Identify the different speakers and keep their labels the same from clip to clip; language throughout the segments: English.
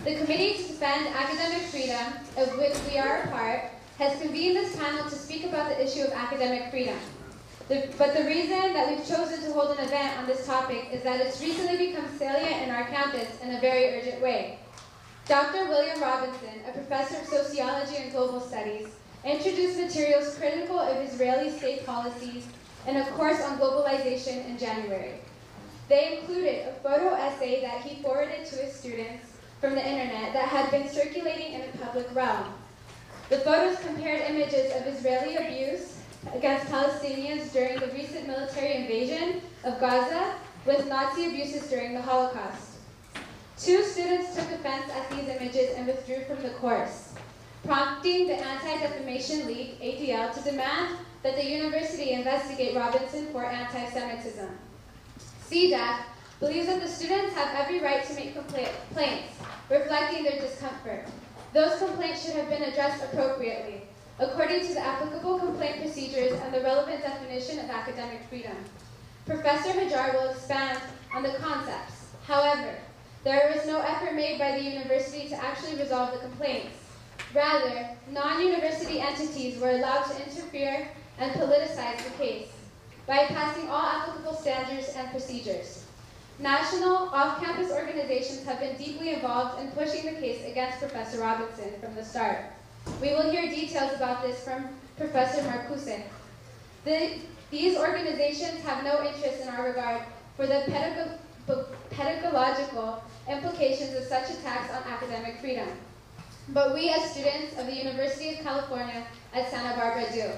Speaker 1: The Committee to Defend Academic Freedom, of which we are a part, has convened this panel to speak about the issue of academic freedom. But the reason that we've chosen to hold an event on this topic is that it's recently become salient in our campus in a very urgent way. Dr. William Robinson, a professor of sociology and global studies, introduced materials critical of Israeli state policies in a course on globalization in January. They included a photo essay that he forwarded to his students from the internet that had been circulating in the public realm. The photos compared images of Israeli abuse against Palestinians during the recent military invasion of Gaza with Nazi abuses during the Holocaust. 2 students took offense at these images and withdrew from the course, prompting the Anti-Defamation League, ADL, to demand that the university investigate Robinson for anti-Semitism. CDAF believes that the students have every right to make complaints, reflecting their discomfort. Those complaints should have been addressed appropriately, according to the applicable complaint procedures and the relevant definition of academic freedom. Professor Hajar will expand on the concepts. However, there was no effort made by the university to actually resolve the complaints. Rather, non-university entities were allowed to interfere and politicize the case, bypassing all applicable standards and procedures. National off-campus organizations have been deeply involved in pushing the case against Professor Robinson from the start. We will hear details about this from Professor Marcuse. These organizations have no interest in our regard for the pedagogical implications of such attacks on academic freedom. But we as students of the University of California at Santa Barbara do.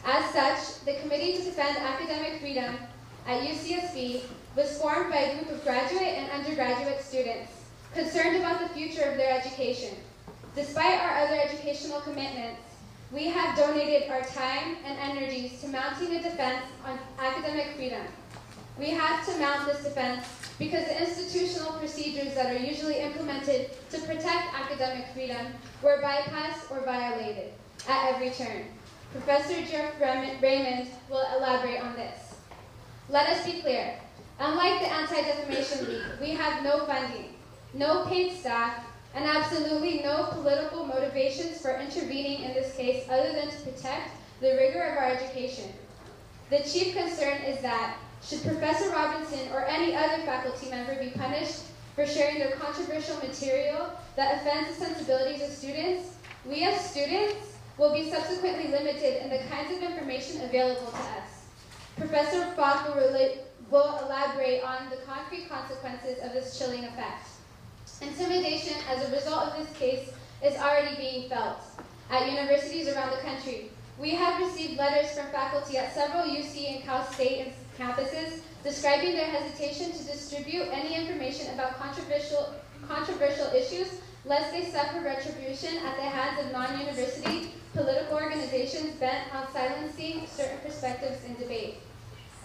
Speaker 1: As such, the Committee to Defend Academic Freedom at UCSB was formed by a group of graduate and undergraduate students concerned about the future of their education. Despite our other educational commitments, we have donated our time and energies to mounting a defense on academic freedom. We have to mount this defense because the institutional procedures that are usually implemented to protect academic freedom were bypassed or violated at every turn. Professor Jeff Raymond will elaborate on this. Let us be clear. Unlike the Anti-Defamation League, we have no funding, no paid staff, and absolutely no political motivations for intervening in this case other than to protect the rigor of our education. The chief concern is that, should Professor Robinson or any other faculty member be punished for sharing their controversial material that offends the sensibilities of students, we as students will be subsequently limited in the kinds of information available to us. Professor Bach will elaborate on the concrete consequences of this chilling effect. Intimidation as a result of this case is already being felt at universities around the country. We have received letters from faculty at several UC and Cal State campuses describing their hesitation to distribute any information about controversial issues lest they suffer retribution at the hands of non-university political organizations bent on silencing certain perspectives in debate.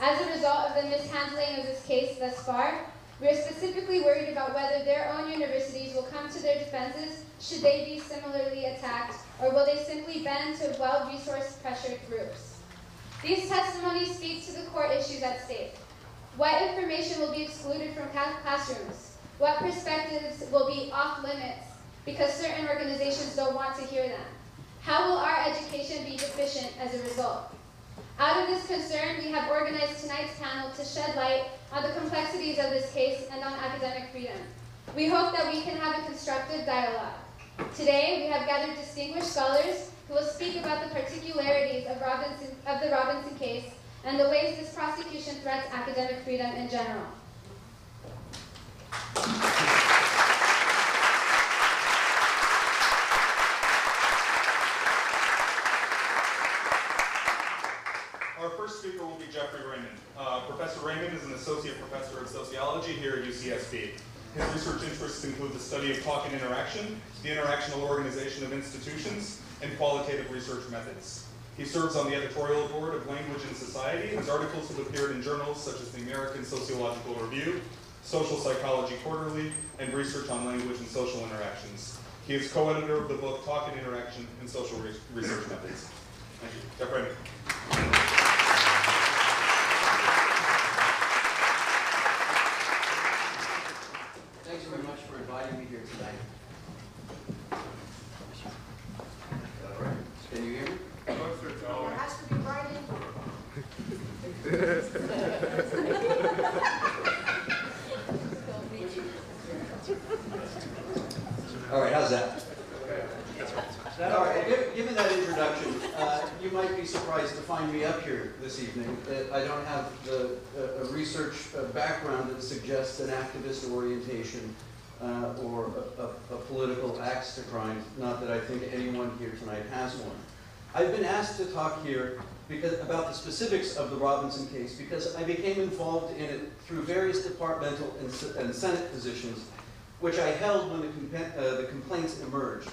Speaker 1: As a result of the mishandling of this case thus far, we are specifically worried about whether their own universities will come to their defenses should they be similarly attacked, or will they simply bend to well-resourced pressured groups. These testimonies speak to the core issues at stake. What information will be excluded from classrooms? What perspectives will be off-limits because certain organizations don't want to hear them? How will our education be deficient as a result? Out of this concern, we have organized tonight's panel to shed light on the complexities of this case and on academic freedom. We hope that we can have a constructive dialogue. Today, we have gathered distinguished scholars who will speak about the particularities of the Robinson case and the ways this prosecution threats academic freedom in general.
Speaker 2: Our first speaker will be Jeffrey Raymond. Professor Raymond is an associate professor of sociology here at UCSB. His research interests include the study of talk and interaction, the interactional organization of institutions, and qualitative research methods. He serves on the editorial board of Language and Society. His articles have appeared in journals such as the American Sociological Review, Social Psychology Quarterly, and Research on Language and Social Interactions. He is co-editor of the book Talk and Interaction in Social Research Methods. Thank you. Jeff Raymond.
Speaker 3: Thanks very much for inviting me here tonight. All right, how's that? All right, given that introduction, you might be surprised to find me up here this evening. I don't have a research background that suggests an activist orientation or a political axe to grind, not that I think anyone here tonight has one. I've been asked to talk here about the specifics of the Robinson case because I became involved in it through various departmental and Senate positions, which I held when the complaints emerged.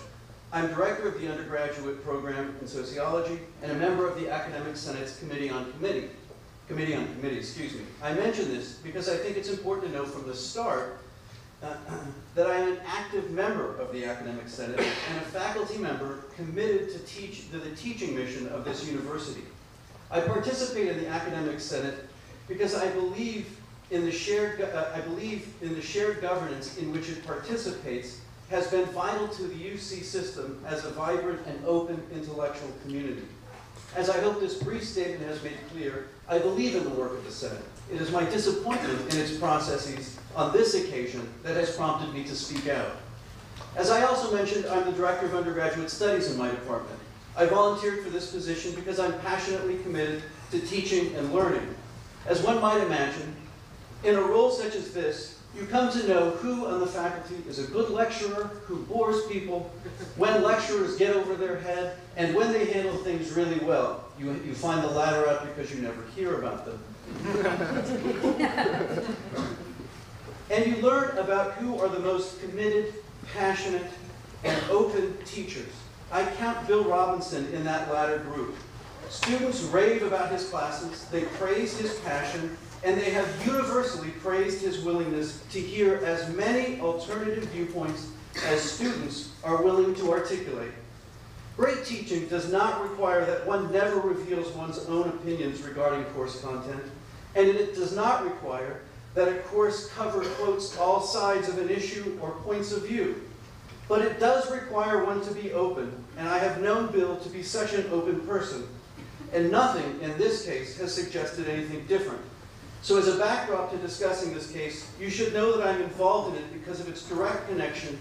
Speaker 3: I'm director of the undergraduate program in sociology and a member of the Academic Senate's Committee on Committee. I mention this because I think it's important to know from the start that I am an active member of the Academic Senate and a faculty member committed to the teaching mission of this university. I participate in the Academic Senate because I believe in the shared governance in which it participates has been vital to the UC system as a vibrant and open intellectual community. As I hope this brief statement has made clear, I believe in the work of the Senate. It is my disappointment in its processes on this occasion that has prompted me to speak out. As I also mentioned, I'm the director of undergraduate studies in my department. I volunteered for this position because I'm passionately committed to teaching and learning. As one might imagine, in a role such as this, you come to know who on the faculty is a good lecturer, who bores people, when lecturers get over their head, and when they handle things really well. You find the latter out because you never hear about them. And you learn about who are the most committed, passionate, and open teachers. I count Bill Robinson in that latter group. Students rave about his classes, they praise his passion, and they have universally praised his willingness to hear as many alternative viewpoints as students are willing to articulate. Great teaching does not require that one never reveals one's own opinions regarding course content, and it does not require that a course cover quotes all sides of an issue or points of view. But it does require one to be open, and I have known Bill to be such an open person, and nothing in this case has suggested anything different. So as a backdrop to discussing this case, you should know that I'm involved in it because of its direct connection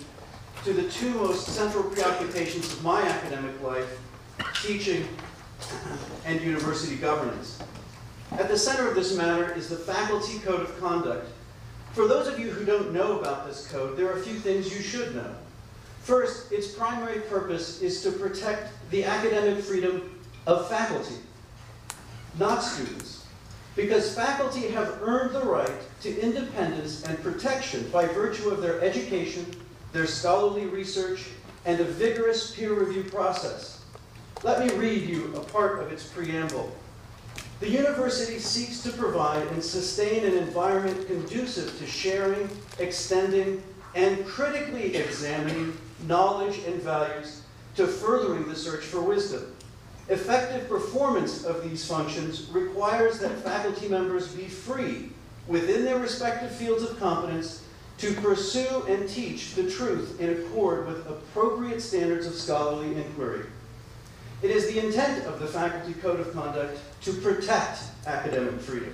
Speaker 3: to the two most central preoccupations of my academic life, teaching and university governance. At the center of this matter is the Faculty Code of Conduct. For those of you who don't know about this code, there are a few things you should know. First, its primary purpose is to protect the academic freedom of faculty, not students. Because faculty have earned the right to independence and protection by virtue of their education, their scholarly research, and a vigorous peer review process. Let me read you a part of its preamble. The university seeks to provide and sustain an environment conducive to sharing, extending, and critically examining knowledge and values to furthering the search for wisdom. Effective performance of these functions requires that faculty members be free, within their respective fields of competence, to pursue and teach the truth in accord with appropriate standards of scholarly inquiry. It is the intent of the Faculty Code of Conduct to protect academic freedom.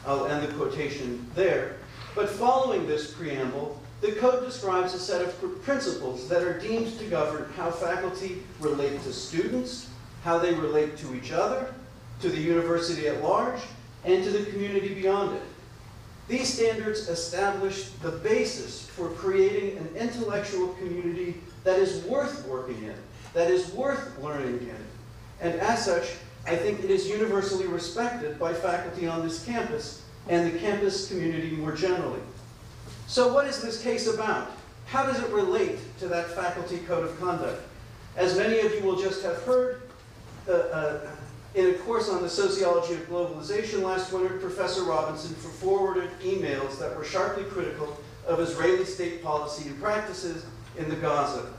Speaker 3: I'll end the quotation there. But following this preamble, the code describes a set of principles that are deemed to govern how faculty relate to students, how they relate to each other, to the university at large, and to the community beyond it. These standards establish the basis for creating an intellectual community that is worth working in, that is worth learning in. And as such, I think it is universally respected by faculty on this campus and the campus community more generally. So what is this case about? How does it relate to that Faculty Code of Conduct? As many of you will just have heard, in a course on the sociology of globalization last winter, Professor Robinson forwarded emails that were sharply critical of Israeli state policy and practices in the Gaza.